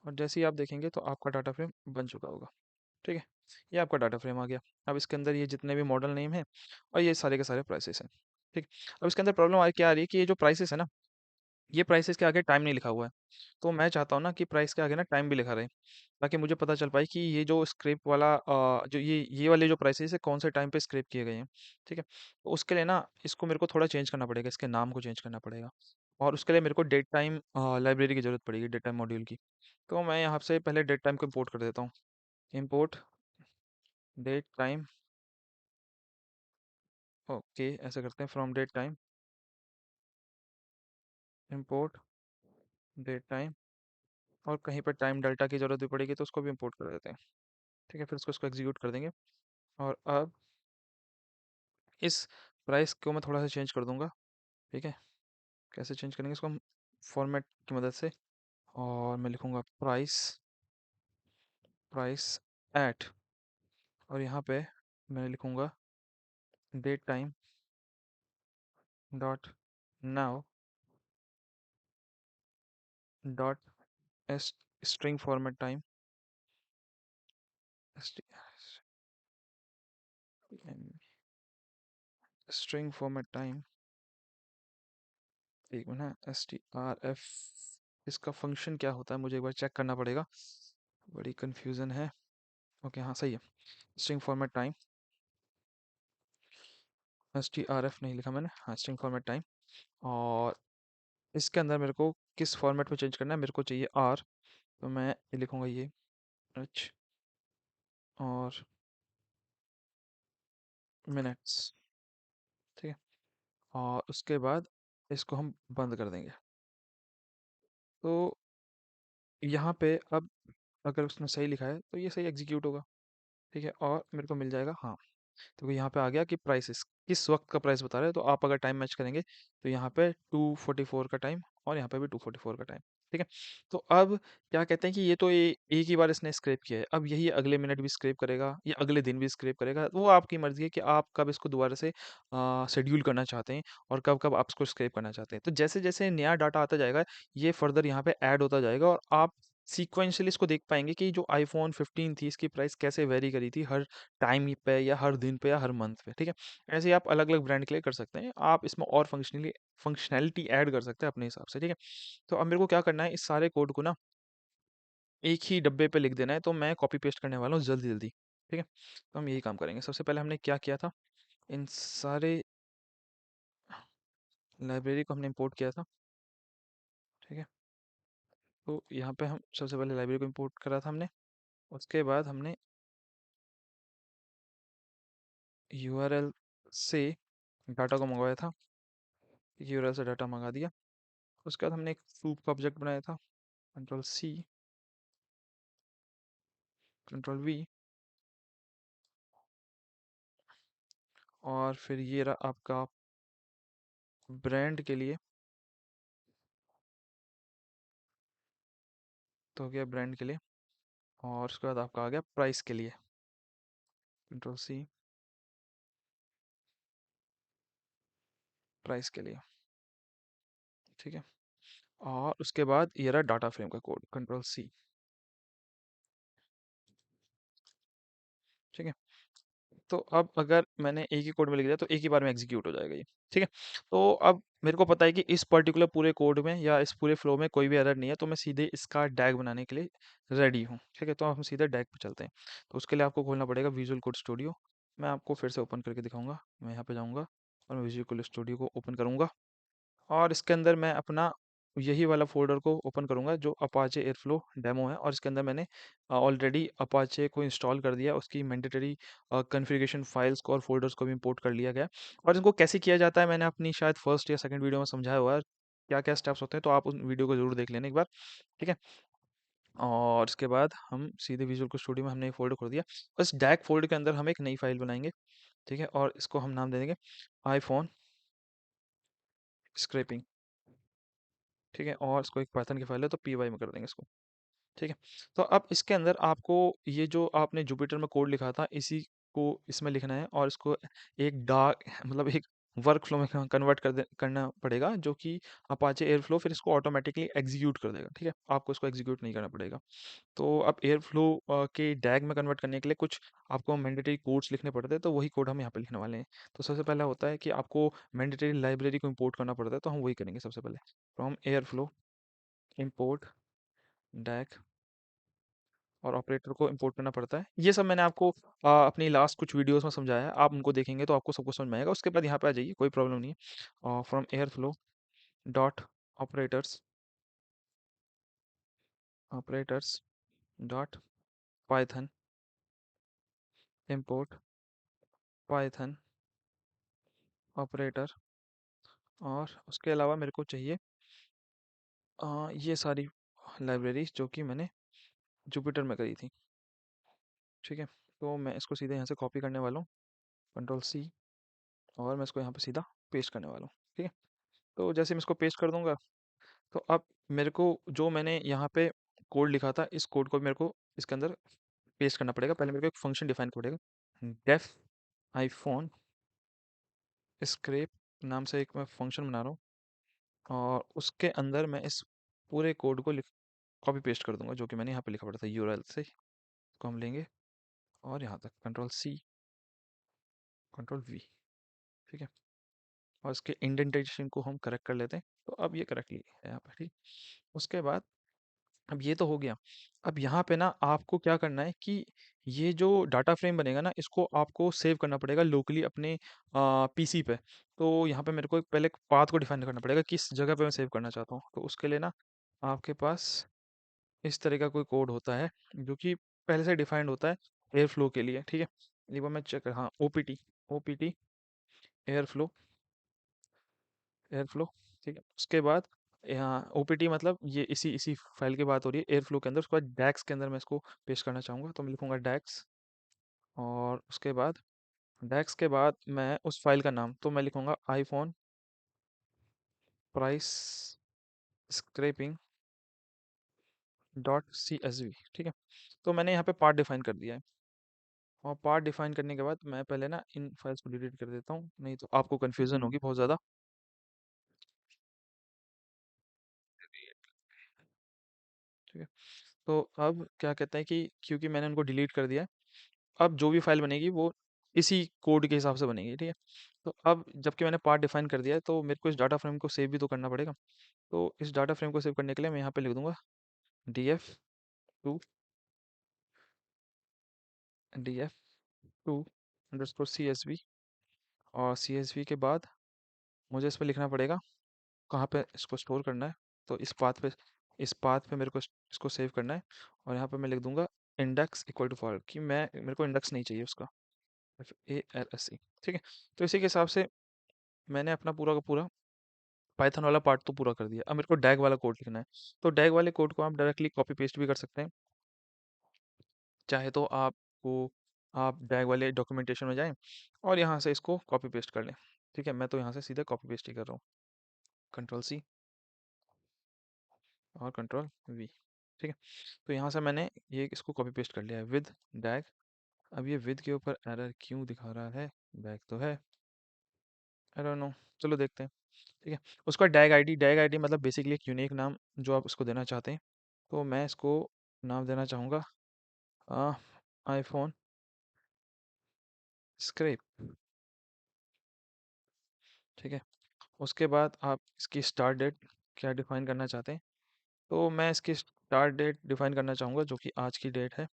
और जैसे ही आप देखेंगे तो आपका डाटा फ्रेम बन चुका होगा। ठीक है। ये आपका डाटा फ्रेम आ गया। अब इसके अंदर ये जितने भी मॉडल नेम है और ये सारे के सारे प्राइसेस हैं। ठीक। अब इसके अंदर प्रॉब्लम आ क्या आ रही है कि ये जो प्राइसेस है ना, ये प्राइसेस के आगे टाइम नहीं लिखा हुआ है। तो मैं चाहता हूँ ना कि प्राइस के आगे ना टाइम भी लिखा रहे, ताकि मुझे पता चल पाए कि ये जो स्क्रैप वाला जो ये वाले जो प्राइसेस है कौन से टाइम पे स्क्रैप किए गए हैं। ठीक है। तो उसके लिए ना इसको मेरे को थोड़ा चेंज करना पड़ेगा, इसके नाम को चेंज करना पड़ेगा। और उसके लिए मेरे को डेट टाइम लाइब्रेरी की ज़रूरत पड़ेगी, डेट टाइम मॉड्यूल की। तो मैं यहाँ से पहले डेट टाइम को इम्पोर्ट कर देता हूँ। इम्पोर्ट डेट टाइम, ओके ऐसे करते हैं, from date time import date time. और कहीं पर टाइम डेल्टा की ज़रूरत भी पड़ेगी तो उसको भी इम्पोर्ट कर देते हैं। ठीक है। फिर उसको इसको एग्जीक्यूट कर देंगे। और अब इस प्राइस को मैं थोड़ा सा चेंज कर दूंगा। ठीक है। कैसे चेंज करेंगे इसको हम, फॉर्मेट की मदद से। और मैं लिखूंगा प्राइस, प्राइस एट, और यहाँ पे मैं लिखूंगा date time dot now dot string format time, string format time. एक मिनट, STRF, इसका फंक्शन क्या होता है मुझे एक बार चेक करना पड़ेगा, बड़ी कंफ्यूजन है। ओके हाँ सही है, स्ट्रिंग फॉर्मेट टाइम, STRF नहीं लिखा मैंने, हाँ स्ट्रिंग फॉर्मेट टाइम। और इसके अंदर मेरे को किस फॉर्मेट में चेंज करना है, मेरे को चाहिए आर, तो मैं ये लिखूंगा ये एच और मिनट्स, ठीक है। और उसके बाद इसको हम बंद कर देंगे। तो यहाँ पे अब अगर उसने सही लिखा है तो ये सही एग्जीक्यूट होगा, ठीक है, और मेरे को मिल जाएगा हाँ। तो यहाँ पे आ गया कि प्राइस किस वक्त का प्राइस बता रहे हैं, तो आप अगर टाइम मैच करेंगे तो यहाँ पे 2:44 का टाइम और यहाँ पे भी 2:44 का टाइम, ठीक है। तो अब क्या कहते हैं कि ये तो एक ही बार इसने स्क्रैप किया है, अब यही अगले मिनट भी स्क्रैप करेगा या अगले दिन भी स्क्रैप करेगा, वो आपकी मर्जी है कि आप कब इसको दोबारा से शेड्यूल करना चाहते हैं और कब कब आप इसको स्क्रैप करना चाहते हैं। तो जैसे जैसे नया डाटा आता जाएगा ये फर्दर यहाँ पे ऐड होता जाएगा और आप सीक्वेंशियली इसको देख पाएंगे कि जो आईफोन 15 थी इसकी प्राइस कैसे वेरी करी थी हर टाइम पे या हर दिन पे या हर मंथ पे, ठीक है। ऐसे ही आप अलग अलग ब्रांड के लिए कर सकते हैं, आप इसमें और फंक्शनैलिटी ऐड कर सकते हैं अपने हिसाब से, ठीक है। तो अब मेरे को क्या करना है, इस सारे कोड को ना एक ही डब्बे पे लिख देना है, तो मैं कॉपी पेस्ट करने वाला हूँ जल्दी जल्दी, ठीक है। तो हम यही काम करेंगे। सबसे पहले हमने क्या किया था, इन सारे लाइब्रेरी को हमने इंपोर्ट किया था, ठीक है। तो यहाँ पे हम सबसे पहले लाइब्रेरी को इंपोर्ट करा था हमने, उसके बाद हमने यूआरएल से डाटा को मंगवाया था, यूआरएल से डाटा मंगा दिया। उसके बाद हमने एक सूप का ऑब्जेक्ट बनाया था, कंट्रोल सी, कंट्रोल वी, और फिर ये रहा आपका ब्रांड के लिए, तो हो गया ब्रांड के लिए। और उसके बाद आपका आ गया प्राइस के लिए, कंट्रोल सी, प्राइस के लिए, ठीक है। और उसके बाद ये रहा डाटा फ्रेम का कोड, कंट्रोल सी, ठीक है। तो अब अगर मैंने एक ही कोड में लिख दिया तो एक ही बार में एग्जीक्यूट हो जाएगा ये, ठीक है। तो अब मेरे को पता है कि इस पर्टिकुलर पूरे कोड में या इस पूरे फ्लो में कोई भी एरर नहीं है, तो मैं सीधे इसका डैग बनाने के लिए रेडी हूँ, ठीक है। तो हम सीधे डैग पे चलते हैं। तो उसके लिए आपको खोलना पड़ेगा विजुअल कोड स्टूडियो। मैं आपको फिर से ओपन करके दिखाऊंगा। मैं यहाँ पे जाऊँगा और मैं विजुअल कोड स्टूडियो को ओपन करूँगा और इसके अंदर मैं अपना यही वाला फ़ोल्डर को ओपन करूँगा जो अपाचे एयरफ्लो डेमो है, और इसके अंदर मैंने ऑलरेडी अपाचे को इंस्टॉल कर दिया, उसकी मैंडेटरी कॉन्फ़िगरेशन फ़ाइल्स को और फ़ोल्डर्स को भी इंपोर्ट कर लिया गया। और इनको कैसे किया जाता है मैंने अपनी शायद फर्स्ट या सेकंड वीडियो में समझाया हुआ है, क्या-क्या स्टेप्स होते हैं, तो आप उन वीडियो को ज़रूर देख लेना एक बार, ठीक है। और इसके बाद हम सीधे विजुअल को स्टूडियो में हमने एक फ़ोल्डर खोल दिया। बस डैग फ़ोल्डर के अंदर हम एक नई फ़ाइल बनाएँगे, ठीक है, और इसको हम नाम दे देंगे आईफ़ोन स्क्रैपिंग, ठीक है। और इसको एक पाइथन की फ़ाइल है तो py में कर देंगे इसको, ठीक है। तो अब इसके अंदर आपको ये जो आपने जुपिटर में कोड लिखा था इसी को इसमें लिखना है और इसको एक डार्क मतलब एक वर्क फ्लो में कन्वर्ट करना पड़ेगा, जो कि अपाचे एयरफ्लो फिर इसको ऑटोमेटिकली एग्जीक्यूट कर देगा, ठीक है। आपको इसको एग्जीक्यूट नहीं करना पड़ेगा। तो अब एयरफ्लो के डैग में कन्वर्ट करने के लिए कुछ आपको मैंडेटरी कोड्स लिखने पड़ते हैं, तो वही कोड हम यहाँ पे लिखने वाले हैं। तो सबसे पहला होता है कि आपको मैंडेटरी लाइब्रेरी को इंपोर्ट करना पड़ता है, तो हम वही करेंगे सबसे पहले। फ्रॉम एयरफ्लो इंपोर्ट डैग, और ऑपरेटर को इंपोर्ट करना पड़ता है। ये सब मैंने आपको अपनी लास्ट कुछ वीडियोस में समझाया है, आप उनको देखेंगे तो आपको सब कुछ समझ में आएगा। उसके बाद यहाँ पे आ जाइए, कोई प्रॉब्लम नहीं है। From airflow dot operators, operators dot Python import Python operator, और उसके अलावा मेरे को चाहिए ये सारी लाइब्रेरीज जो कि मैंने जुपिटर में करी थी, ठीक है। तो मैं इसको सीधे यहाँ से कॉपी करने वाला हूँ, कंट्रोल सी, और मैं इसको यहाँ पे सीधा पेस्ट करने वाला हूँ, ठीक है। तो जैसे मैं इसको पेस्ट कर दूंगा, तो अब मेरे को जो मैंने यहाँ पे कोड लिखा था इस कोड को मेरे को इसके अंदर पेस्ट करना पड़ेगा। पहले मेरे को एक फंक्शन डिफाइन करना पड़ेगा, डेफ आईफोन स्क्रैप नाम से एक मैं फंक्शन बना रहा हूँ, और उसके अंदर मैं इस पूरे कोड को लिख कॉपी पेस्ट कर दूंगा जो कि मैंने यहाँ पे लिखा पड़ा था यूआरएल से। इसको हम लेंगे और यहाँ तक कंट्रोल सी, कंट्रोल वी, ठीक है। और इसके इंडेंटेशन को हम करेक्ट कर लेते हैं, तो अब ये करेक्टली है यहाँ पर, ठीक। उसके बाद अब ये तो हो गया। अब यहाँ पे ना आपको क्या करना है कि ये जो डाटा फ्रेम बनेगा ना, इसको आपको सेव करना पड़ेगा लोकली अपने पीसी पे। तो यहाँ पे मेरे को एक पहले पाथ को डिफाइन करना पड़ेगा किस जगह पे मैं सेव करना चाहता हूँ। तो उसके लिए ना आपके पास इस तरह का कोई कोड होता है जो कि पहले से डिफाइंड होता है एयर फ्लो के लिए, ठीक है। एक बार मैं चेक, हाँ, OPT, OPT air flow, air flow, ठीक है। उसके बाद यहाँ ओपीटी मतलब ये इसी इसी फाइल की बात हो रही है एयर फ्लो के अंदर। उसके बाद डैक्स के अंदर मैं इसको पेस्ट करना चाहूँगा, तो मैं लिखूँगा डैक्स। और उसके बाद डैक्स के बाद मैं उस फाइल का नाम तो मैं लिखूँगा iPhone price scraping dot C S V, ठीक है। तो मैंने यहाँ पे पार्ट डिफाइन कर दिया है। और पार्ट डिफाइन करने के बाद मैं पहले ना इन फाइल्स को डिलीट कर देता हूँ, नहीं तो आपको कन्फ्यूज़न होगी बहुत ज़्यादा। ठीक है। तो अब क्या कहते हैं कि क्योंकि मैंने उनको डिलीट कर दिया है, अब जो भी फाइल बनेगी वो इसी कोड के हिसाब से बनेगी, ठीक है। तो अब जबकि मैंने पार्ट डिफाइन कर दिया है तो मेरे को इस डाटा फ्रेम को सेव भी तो करना पड़ेगा। तो इस डाटा फ्रेम को सेव करने के लिए मैं यहाँ पे लिख दूंगा df2 और CSV के बाद मुझे इस पे लिखना पड़ेगा कहाँ पे इसको स्टोर करना है। तो इस पाथ पे मेरे को इसको सेव करना है। और यहाँ पे मैं लिख दूंगा इंडेक्स इक्वल टू फॉर, कि मैं मेरे को इंडेक्स नहीं चाहिए उसका, FALSE, ठीक है। तो इसी के हिसाब से मैंने अपना पूरा का पूरा पाइथन वाला पार्ट तो पूरा कर दिया। अब मेरे को डैग वाला कोड लिखना है। तो डैग वाले कोड को आप डायरेक्टली कॉपी पेस्ट भी कर सकते हैं। चाहे तो आप डैग वाले डॉक्यूमेंटेशन में जाएं और यहाँ से इसको कॉपी पेस्ट कर लें, ठीक है। मैं तो यहाँ से सीधे कॉपी पेस्ट ही कर रहा हूँ, Ctrl+C और Ctrl+V, ठीक है। तो यहाँ से मैंने ये इसको कॉपी पेस्ट कर लिया है विद डैग। अब ये विद के ऊपर एरर क्यों दिखा रहा है, डैग तो है, आई डोंट नो, चलो देखते हैं, ठीक है। उसका डैग आईडी मतलब बेसिकली एक यूनिक नाम जो आप उसको देना चाहते हैं। तो मैं इसको नाम देना चाहूँगा आईफोन स्क्रैप, ठीक है। उसके बाद आप इसकी स्टार्ट डेट क्या डिफाइन करना चाहते हैं। तो मैं इसकी स्टार्ट डेट डिफाइन करना चाहूँगा जो कि आज की डेट है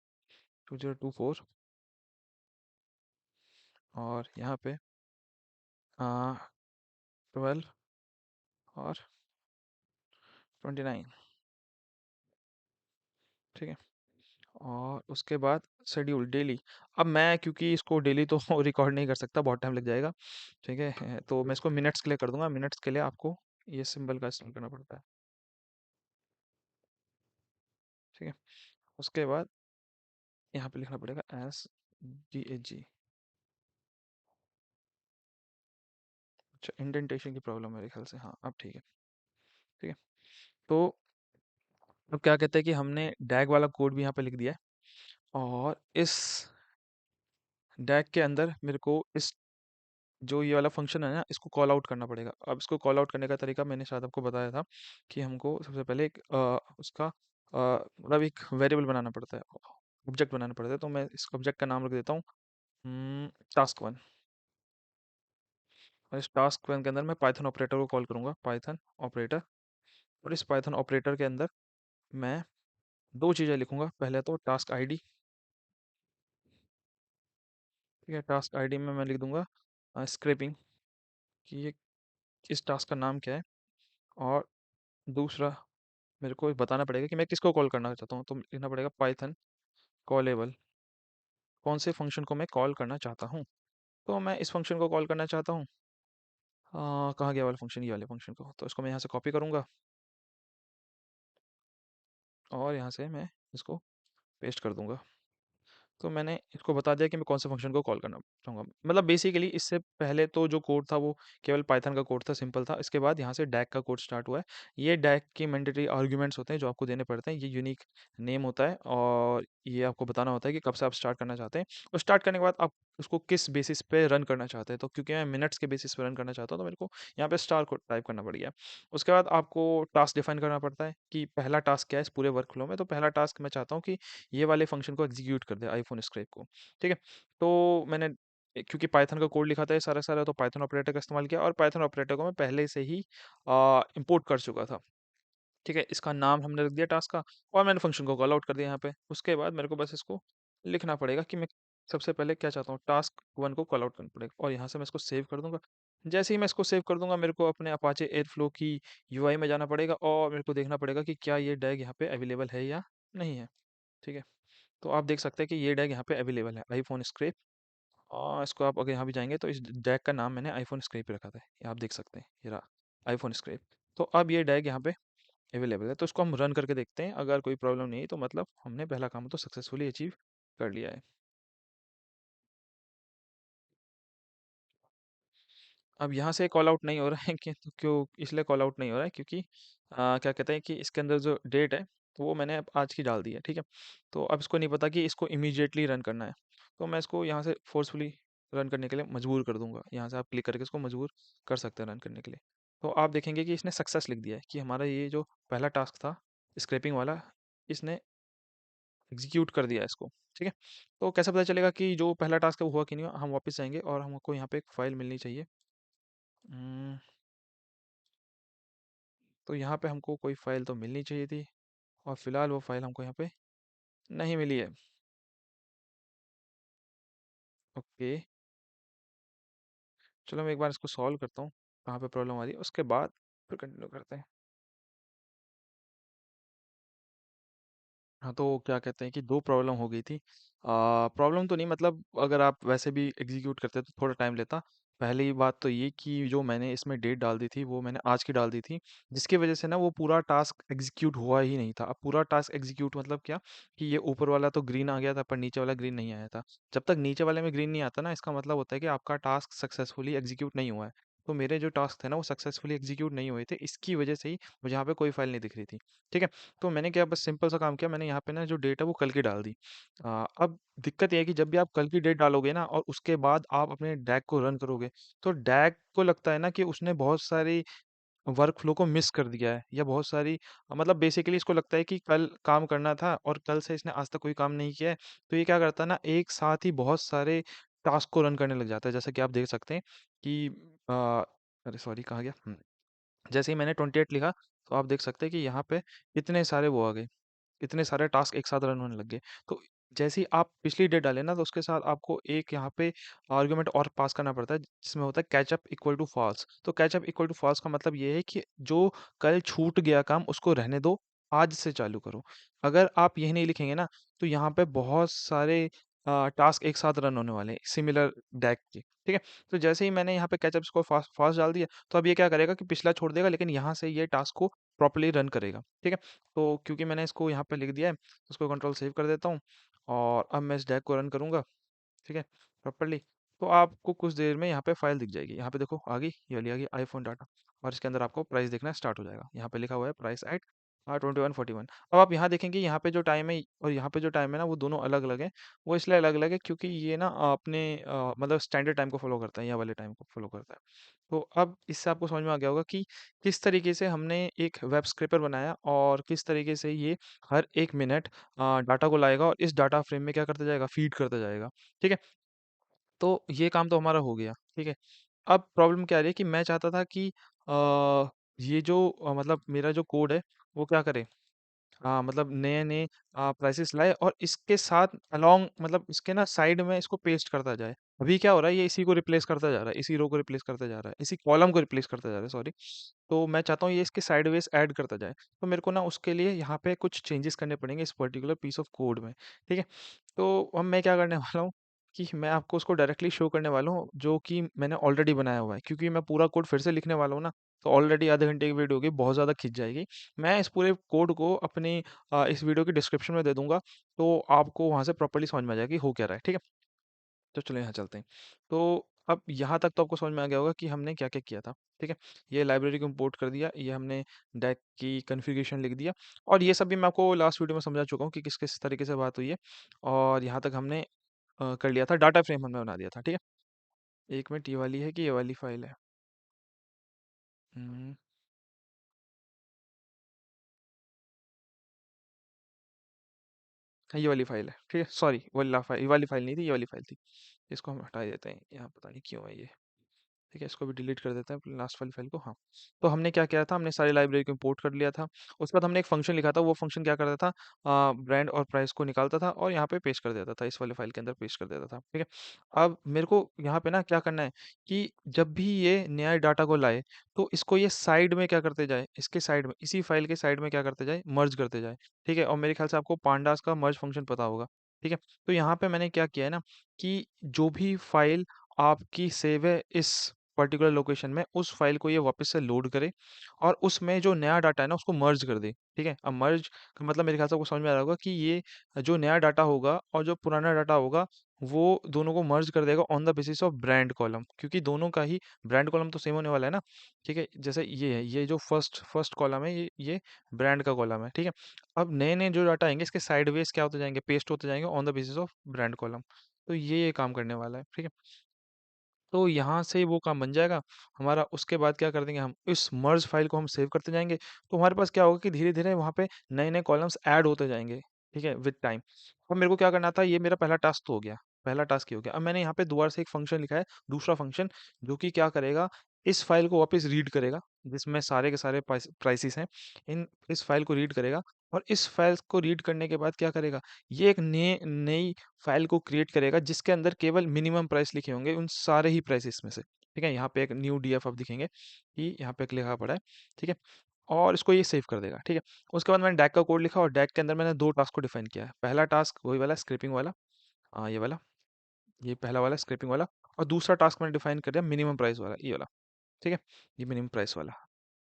2024। और यहाँ पे 12 और 29, ठीक है। और उसके बाद शेड्यूल डेली। अब मैं क्योंकि इसको डेली तो रिकॉर्ड नहीं कर सकता, बहुत टाइम लग जाएगा, ठीक है। तो मैं इसको मिनट्स के लिए कर दूंगा। मिनट्स के लिए आपको ये सिंबल का इस्तेमाल करना पड़ता है, ठीक है। उसके बाद यहाँ पे लिखना पड़ेगा SGAG। अच्छा, इंडेंटेशन की प्रॉब्लम है मेरे ख्याल से, हाँ अब ठीक है, ठीक है। तो अब क्या कहते हैं कि हमने डैग वाला कोड भी यहाँ पे लिख दिया है। और इस डैग के अंदर मेरे को इस जो ये वाला फंक्शन है ना, इसको कॉल आउट करना पड़ेगा। अब इसको कॉल आउट करने का तरीका मैंने शायद आपको बताया था कि हमको सबसे पहले एक उसका मतलब एक वेरिएबल बनाना पड़ता है, ऑब्जेक्ट बनाना पड़ता है। तो मैं इस ऑब्जेक्ट का नाम रख देता हूँ टास्क 1। और इस टास्क 1 के अंदर मैं पाइथन ऑपरेटर को कॉल करूँगा, पाइथन ऑपरेटर। और इस पाइथन ऑपरेटर के अंदर मैं दो चीज़ें लिखूंगा। पहले तो टास्क आईडी, ठीक है। टास्क आईडी में मैं लिख दूंगा स्क्रैपिंग, कि ये इस टास्क का नाम क्या है। और दूसरा मेरे को बताना पड़ेगा कि मैं किसको कॉल करना चाहता हूँ। तो लिखना पड़ेगा पाइथन कॉलेबल, कौन से फंक्शन को मैं कॉल करना चाहता हूँ। तो मैं इस फंक्शन को कॉल करना चाहता हूँ, कहाँ गया वाला फंक्शन, ये वाले फंक्शन को। तो इसको मैं यहाँ से कॉपी करूँगा और यहाँ से मैं इसको पेस्ट कर दूंगा। तो मैंने इसको बता दिया कि मैं कौन से फंक्शन को कॉल करना चाहूँगा। मतलब बेसिकली इससे पहले तो जो कोड था वो केवल पाइथन का कोड था, सिंपल था। इसके बाद यहाँ से डैग का कोड स्टार्ट हुआ है। ये डैग की मैंडेटरी आर्ग्यूमेंट्स होते हैं जो आपको देने पड़ते हैं। ये यूनिक नेम होता है और ये आपको बताना होता है कि कब से आप स्टार्ट करना चाहते हैं। और स्टार्ट करने के बाद आप उसको किस बेसिस पे रन करना चाहते हैं। तो क्योंकि मैं मिनट्स के बेसिस पे रन करना चाहता हूँ तो मेरे को यहाँ पे स्टार को टाइप करना पड़ गया। उसके बाद आपको टास्क डिफाइन करना पड़ता है कि पहला टास्क क्या है इस पूरे वर्क फ्लो में। तो पहला टास्क मैं चाहता हूँ कि ये वाले फंक्शन को एग्जीक्यूट कर दे, आईफोन स्क्रैप को, ठीक है। तो मैंने क्योंकि पाइथन का कोड लिखा था ये सारा सारा, तो पाइथन ऑपरेटर का इस्तेमाल किया। और पाइथन ऑपरेटर को मैं पहले से ही इंपोर्ट कर चुका था। ठीक है, इसका नाम हमने रख दिया टास्क का, और मैंने फंक्शन को कॉल आउट कर दिया यहाँ पे। उसके बाद मेरे को बस इसको लिखना पड़ेगा कि मैं सबसे पहले क्या चाहता हूँ, टास्क वन को कॉल आउट करना पड़ेगा, और यहाँ से मैं इसको सेव कर दूंगा। जैसे ही मैं इसको सेव कर दूंगा, मेरे को अपने अपाचे एयरफ्लो की यूआई में जाना पड़ेगा, और मेरे को देखना पड़ेगा कि क्या ये डैग यहाँ पे अवेलेबल है या नहीं है। ठीक है, तो आप देख सकते हैं कि ये डैग यहाँ पे अवेलेबल है, आईफोन स्क्रैप। और इसको आप अगर यहाँ भी जाएंगे तो इस डैग का नाम मैंने आईफोन स्क्रैप रखा था, ये आप देख सकते हैं, ये रहा आईफोन स्क्रैप। तो अब ये डैग यहाँ पे अवेलेबल है, तो इसको हम रन करके देखते हैं। अगर कोई प्रॉब्लम नहीं है तो मतलब हमने पहला काम तो सक्सेसफुली अचीव कर लिया है। अब यहाँ से कॉल आउट नहीं हो रहा है कि तो क्यों, इसलिए कॉल आउट नहीं हो रहा है क्योंकि क्या कहते हैं कि इसके अंदर जो डेट है वो मैंने अब आज की डाल दी है। ठीक है, तो अब इसको नहीं पता कि इसको इमीडिएटली रन करना है, तो मैं इसको यहाँ से फोर्सफुली रन करने के लिए मजबूर कर दूंगा। यहाँ से आप क्लिक करके इसको मजबूर कर सकते हैं रन करने के लिए। तो आप देखेंगे कि इसने सक्सेस लिख दिया है कि हमारा ये जो पहला टास्क था स्क्रैपिंग वाला, इसने एग्जीक्यूट कर दिया है इसको। ठीक है, तो कैसे पता चलेगा कि जो पहला टास्क है वो हुआ कि नहीं हुआ? हम वापस जाएंगे और हमको यहाँ पे एक फाइल मिलनी चाहिए। हम्म, तो यहाँ पे हमको कोई फाइल तो मिलनी चाहिए थी, और फिलहाल वो फाइल हमको यहाँ पे नहीं मिली है। ओके, चलो मैं एक बार इसको सॉल्व करता हूँ, कहाँ पे प्रॉब्लम आ रही है, उसके बाद फिर कंटिन्यू करते हैं। हाँ, तो क्या कहते हैं कि दो प्रॉब्लम हो गई थी। प्रॉब्लम तो नहीं, मतलब अगर आप वैसे भी एग्जीक्यूट करते तो थोड़ा टाइम लेता। पहली बात तो ये कि जो मैंने इसमें डेट डाल दी थी वो मैंने आज की डाल दी थी, जिसकी वजह से ना वो पूरा टास्क एग्जीक्यूट हुआ ही नहीं था। अब पूरा टास्क एग्जीक्यूट मतलब क्या, कि ये ऊपर वाला तो ग्रीन आ गया था पर नीचे वाला ग्रीन नहीं आया था। जब तक नीचे वाले में ग्रीन नहीं आता ना, इसका मतलब होता है कि आपका टास्क सक्सेसफुली एग्जीक्यूट नहीं हुआ है। तो मेरे जो टास्क थे ना वो सक्सेसफुली एग्जीक्यूट नहीं हुए थे, इसकी वजह से ही मुझे यहाँ पे कोई फाइल नहीं दिख रही थी। ठीक है, तो मैंने क्या, बस सिंपल सा काम किया, मैंने यहाँ पे ना जो डेट है वो कल की डाल दी। अब दिक्कत ये है कि जब भी आप कल की डेट डालोगे ना और उसके बाद आप अपने डैग को रन करोगे, तो डैग को लगता है ना कि उसने बहुत सारी वर्क फ्लो को मिस कर दिया है, या बहुत सारी मतलब बेसिकली इसको लगता है कि कल काम करना था और कल से इसने आज तक कोई काम नहीं किया है। तो ये क्या करता है ना, एक साथ ही बहुत सारे टास्क को रन करने लग जाता है। जैसा कि आप देख सकते हैं कि अरे सॉरी, कहाँ गया? जैसे ही मैंने 28 लिखा, तो आप देख सकते हैं कि यहाँ पे इतने सारे वो आ गए, इतने सारे टास्क एक साथ रन होने लग गए। तो जैसे ही आप पिछली डेट डालें ना, तो उसके साथ आपको एक यहाँ पे आर्गुमेंट और पास करना पड़ता है, जिसमें होता है कैचअप इक्वल टू फॉल्स। तो कैचअप इक्वल टू फॉल्स का मतलब ये है कि जो कल छूट गया काम उसको रहने दो, आज से चालू करो। अगर आप यही नहीं लिखेंगे ना, तो यहाँ पे बहुत सारे टास्क एक साथ रन होने वाले हैं सिमिलर डैक के। ठीक है, तो जैसे ही मैंने यहाँ पे कैचअप स्कोर फास्ट फास्ट डाल दिया, तो अब ये क्या करेगा कि पिछला छोड़ देगा, लेकिन यहाँ से ये टास्क को प्रॉपर्ली रन करेगा। ठीक है, तो क्योंकि मैंने इसको यहाँ पे लिख दिया है, उसको कंट्रोल सेव कर देता हूँ, और अब मैं इस डैग को रन करूँगा। ठीक है, प्रॉपर्ली। तो आपको कुछ देर में यहाँ पे फाइल दिख जाएगी, यहाँ पे देखो आ गई, ये वाली आ गई आईफोन डाटा, और इसके अंदर आपको प्राइस देखना स्टार्ट हो जाएगा। यहाँ पे लिखा हुआ है प्राइस एट 2141। अब आप यहाँ देखेंगे यहाँ पे जो टाइम है और यहाँ पे जो टाइम है ना, वो दोनों अलग अलग है। वो इसलिए अलग अलग है क्योंकि ये ना अपने मतलब स्टैंडर्ड टाइम को फॉलो करता है, यहाँ वाले टाइम को फॉलो करता है। तो अब इससे आपको समझ में आ गया होगा कि किस तरीके से हमने एक वेब स्क्रैपर बनाया, और किस तरीके से ये हर एक मिनट डाटा को लाएगा और इस डाटा फ्रेम में क्या करता जाएगा, फीड करता जाएगा। ठीक है, तो ये काम तो हमारा हो गया। ठीक है, अब प्रॉब्लम क्या आ रही है कि मैं चाहता था कि ये जो मतलब मेरा जो कोड है वो क्या करे, मतलब नए-नए प्राइसेस लाए और इसके साथ अलोंग मतलब इसके ना साइड में इसको पेस्ट करता जाए। अभी क्या हो रहा है, ये इसी को रिप्लेस करता जा रहा है, इसी रो को रिप्लेस करता जा रहा है, इसी कॉलम को रिप्लेस करता जा रहा है, सॉरी। तो मैं चाहता हूँ ये इसके साइडवेज ऐड करता जाए। तो मेरे को ना उसके लिए यहाँ पे कुछ चेंजेस करने पड़ेंगे इस पर्टिकुलर पीस ऑफ कोड में। ठीक है, तो अब मैं क्या करने वाला हूँ कि मैं आपको उसको डायरेक्टली शो करने वाला हूँ, जो कि मैंने ऑलरेडी बनाया हुआ है। क्योंकि मैं पूरा कोड फिर से लिखने वाला हूँ ना, तो ऑलरेडी आधे घंटे की वीडियो होगी, बहुत ज़्यादा खिंच जाएगी। मैं इस पूरे कोड को अपनी इस वीडियो की डिस्क्रिप्शन में दे दूंगा, तो आपको वहां से प्रॉपर्ली समझ में आ जाएगा कि हो क्या रहा है। ठीक है, तो चलो यहाँ चलते हैं। तो अब यहाँ तक तो आपको समझ में आ गया होगा कि हमने क्या क्या किया था। ठीक है, ये लाइब्रेरी को इंपोर्ट कर दिया, ये हमने डैक की कॉन्फ़िगरेशन लिख दिया, और ये सब भी मैं आपको लास्ट वीडियो में समझा चुका हूँ कि किस किस तरीके से बात हुई है। और यहाँ तक हमने कर लिया था, डाटा फ्रेम हमने बना दिया था। ठीक है, एक मिनट, ये वाली है कि ये वाली फाइल है? हम्म, हाँ, ये वाली फाइल है। ठीक है, सॉरी, वाली फाइल, ये वाली फाइल नहीं थी, ये वाली फाइल थी। इसको हम हटा देते हैं, यहाँ पता नहीं क्यों है ये। ठीक है, इसको भी डिलीट कर देते हैं लास्ट वाली फाइल को। हाँ, तो हमने क्या किया था, हमने सारी लाइब्रेरी को इंपोर्ट कर लिया था। उसके बाद हमने एक फंक्शन लिखा था, वो फंक्शन क्या करता था, ब्रांड और प्राइस को निकालता था और यहाँ पे पेस्ट कर देता था, इस वाले फाइल के अंदर पेस्ट कर देता था। ठीक है, अब मेरे को यहाँ पे ना क्या करना है कि जब भी ये नया डाटा को लाए, तो इसको ये साइड में क्या करते जाए, इसके साइड में, इसी फाइल के साइड में क्या करते जाए, मर्ज करते जाए। ठीक है, और मेरे ख्याल से आपको पांडास का मर्ज फंक्शन पता होगा। ठीक है, तो यहाँ पे मैंने क्या किया है ना कि जो भी फाइल आपकी सेव है इस पर्टिकुलर लोकेशन में, उस फाइल को ये वापस से लोड करे और उसमें जो नया डाटा है ना उसको मर्ज कर दे। ठीक है, अब मर्ज का मतलब मेरे ख्याल से आपको समझ में आ रहा होगा कि ये जो नया डाटा होगा और जो पुराना डाटा होगा, वो दोनों को मर्ज कर देगा on the basis of brand column, क्योंकि दोनों का ही ब्रांड कॉलम तो सेम होने वाला है ना। ठीक है, जैसे ये है, ये जो फर्स्ट फर्स्ट कॉलम है, ये ब्रांड का कॉलम है। ठीक है, अब नए नए जो डाटा आएंगे इसके साइडवेज क्या होते जाएंगे, पेस्ट होते जाएंगे on the basis of brand column. तो ये काम करने वाला है। ठीक है, तो यहाँ से वो काम बन जाएगा हमारा। उसके बाद क्या कर देंगे, हम इस मर्ज फाइल को हम सेव करते जाएंगे, तो हमारे पास क्या होगा कि धीरे धीरे वहाँ पे नए नए कॉलम्स ऐड होते जाएंगे। ठीक है, विद टाइम। अब मेरे को क्या करना था, ये मेरा पहला टास्क तो हो गया, पहला टास्क ही हो गया। अब मैंने यहाँ पे दोबारा से एक फंक्शन लिखा है, दूसरा फंक्शन, जो कि क्या करेगा, इस फाइल को वापस रीड करेगा, जिसमें सारे के सारे प्राइसेस हैं, इन इस फाइल को रीड करेगा। और इस फाइल को रीड करने के बाद क्या करेगा, ये एक नई नई फाइल को क्रिएट करेगा जिसके अंदर केवल मिनिमम प्राइस लिखे होंगे उन सारे ही प्राइसेस में से। ठीक है, यहाँ पे एक न्यू डीएफ आप दिखेंगे कि यहाँ पे एक लिखा पड़ा है। ठीक है, और इसको ये सेव कर देगा। ठीक है, उसके बाद मैंने डैक का कोड लिखा और डैक के अंदर मैंने दो टास्क को डिफाइन किया है। पहला टास्क वही वाला स्क्रैपिंग वाला, ये वाला, ये पहला वाला स्क्रैपिंग वाला। और दूसरा टास्क मैंने डिफाइन कर दिया मिनिमम प्राइस वाला, ये वाला। ठीक है, ये मिनिमम प्राइस वाला।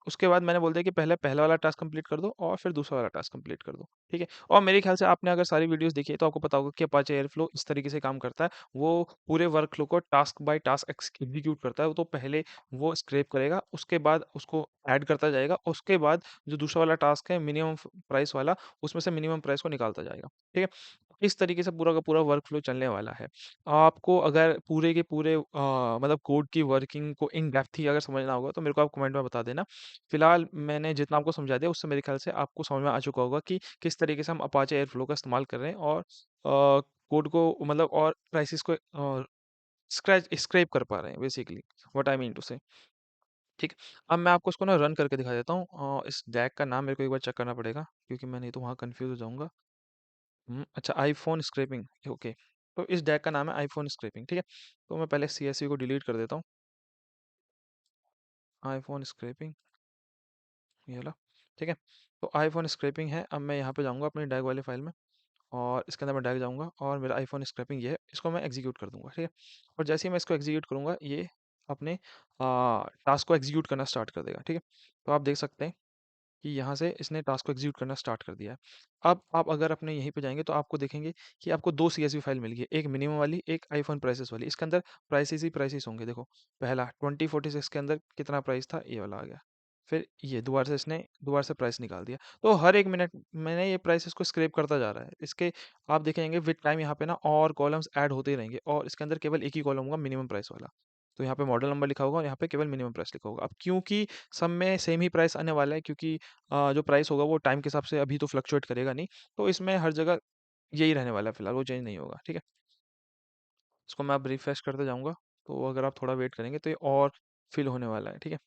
उसके बाद मैंने बोल दिया कि पहले पहला वाला टास्क कंप्लीट कर दो और फिर दूसरा वाला टास्क कंप्लीट कर दो। ठीक है, और मेरे ख्याल से आपने अगर सारी वीडियोस देखी है तो आपको पता होगा कि अपाचे एयरफ्लो इस तरीके से काम करता है। वो पूरे वर्क फ्लो को टास्क बाय टास्क एग्जीक्यूट करता है। वो तो पहले वो स्क्रैप करेगा, उसके बाद उसको ऐड करता जाएगा, उसके बाद जो दूसरा वाला टास्क है मिनिमम प्राइस वाला, उसमें से मिनिमम प्राइस को निकालता जाएगा। ठीक है, इस तरीके से पूरा का पूरा वर्क फ्लो चलने वाला है। आपको अगर पूरे के पूरे मतलब कोड की वर्किंग को इन डेप्थ ही अगर समझना होगा तो मेरे को आप कमेंट में बता देना। फिलहाल मैंने जितना आपको समझा दिया उससे मेरे ख्याल से आपको समझ में आ चुका होगा कि किस तरीके से हम अपाचे एयरफ्लो का इस्तेमाल कर रहे हैं और कोड को मतलब और प्राइसेस को स्क्रैच स्क्रैप कर पा रहे हैं, basically what I mean to say. ठीक है, अब मैं आपको इसको ना रन करके दिखा देता हूँ। इस डैग का नाम मेरे को एक बार चेक करना पड़ेगा क्योंकि मैं नहीं तो वहाँ कंफ्यूज हो जाऊंगा। अच्छा, आईफ़ोन स्क्रैपिंग, ओके। तो इस डैग का नाम है आईफ़ोन स्क्रैपिंग। ठीक है, तो मैं पहले सीएसवी को डिलीट कर देता हूँ। आईफ़ोन स्क्रैपिंग, ये वाला। ठीक है, तो आईफ़ोन स्क्रैपिंग है। अब मैं यहाँ पे जाऊँगा अपनी डैग वाली फाइल में और इसके अंदर मैं डैग जाऊँगा और मेरा आईफ़ोन स्क्रैपिंग ये है, इसको मैं एग्जीक्यूट कर दूँगा। ठीक है, और जैसे ही मैं इसको एग्जीक्यूट करूँगा, ये अपने टास्क को एग्जीक्यूट करना स्टार्ट कर देगा। ठीक है, तो आप देख सकते हैं कि यहाँ से इसने टास्क को एग्जीक्यूट करना स्टार्ट कर दिया है। अब आप अगर अपने यहीं पे जाएँगे तो आपको देखेंगे कि आपको 2 सीएसवी फाइल मिल गई, एक मिनिमम वाली, एक आईफ़ोन प्राइसेस वाली। इसके अंदर प्राइसेस ही प्राइसेस होंगे। देखो, पहला 2046 के अंदर कितना प्राइस था, ये वाला आ गया। फिर ये दोबारा से इसने दोबारा से प्राइस निकाल दिया। तो हर 1 मिनट में ना ये प्राइसेस को स्क्रैप करता जा रहा है। इसके आप देखेंगे विद टाइम यहाँ पे ना और कॉलम्स ऐड होते ही रहेंगे और इसके अंदर केवल एक ही कॉलम होगा मिनिमम प्राइस वाला। तो यहाँ पे मॉडल नंबर लिखा होगा और यहाँ पे केवल मिनिमम प्राइस लिखा होगा। अब क्योंकि सब में सेम ही प्राइस आने वाला है, क्योंकि जो प्राइस होगा वो टाइम के हिसाब से अभी तो फ्लक्चुएट करेगा नहीं, तो इसमें हर जगह यही रहने वाला है फिलहाल, वो चेंज नहीं होगा। ठीक है, इसको मैं अब रिफ्रेश करते जाऊंगा, तो अगर आप थोड़ा वेट करेंगे तो ये और फिल होने वाला है। ठीक है,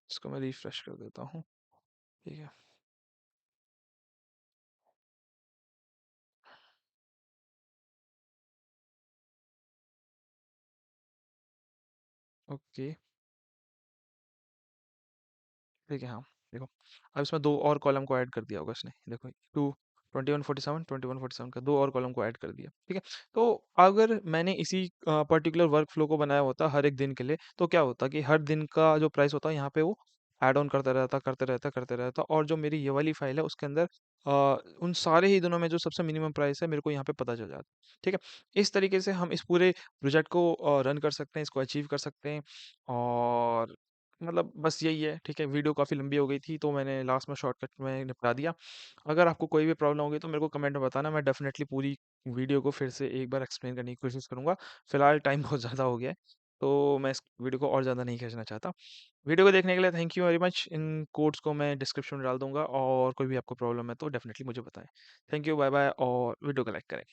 इसको मैं रिफ्रेश कर देता हूँ। ठीक है, ओके, ठीक है, हाँ, देखो, अब इसमें दो और कॉलम को ऐड कर दिया होगा इसने। देखो, 2147 का दो और कॉलम को ऐड कर दिया। ठीक है, तो अगर मैंने इसी पर्टिकुलर वर्क फ्लो को बनाया होता हर एक दिन के लिए, तो क्या होता कि हर दिन का जो प्राइस होता है यहाँ पे वो ऐड ऑन करते रहता, और जो मेरी ये वाली फाइल है उसके अंदर अ, उन सारे ही दिनों में जो सबसे मिनिमम प्राइस है मेरे को यहाँ पे पता चल जाता। ठीक है, इस तरीके से हम इस पूरे प्रोजेक्ट को रन कर सकते हैं, इसको अचीव कर सकते हैं। और मतलब बस यही है। ठीक है, वीडियो काफ़ी लंबी हो गई थी तो मैंने लास्ट में शॉर्टकट में निपटा दिया। अगर आपको कोई भी प्रॉब्लम होगी तो मेरे को कमेंट में बताना, मैं डेफिनेटली पूरी वीडियो को फिर से एक बार एक्सप्लेन करने की कोशिश करूंगा। फिलहाल टाइम बहुत ज़्यादा हो गया है तो मैं इस वीडियो को और ज़्यादा नहीं खींचना चाहता। वीडियो को देखने के लिए thank you very much. In codes को मैं डिस्क्रिप्शन में डाल दूंगा और कोई भी आपको प्रॉब्लम है तो डेफिनेटली मुझे बताएं। थैंक यू, बाय बाय, और वीडियो को लाइक करें।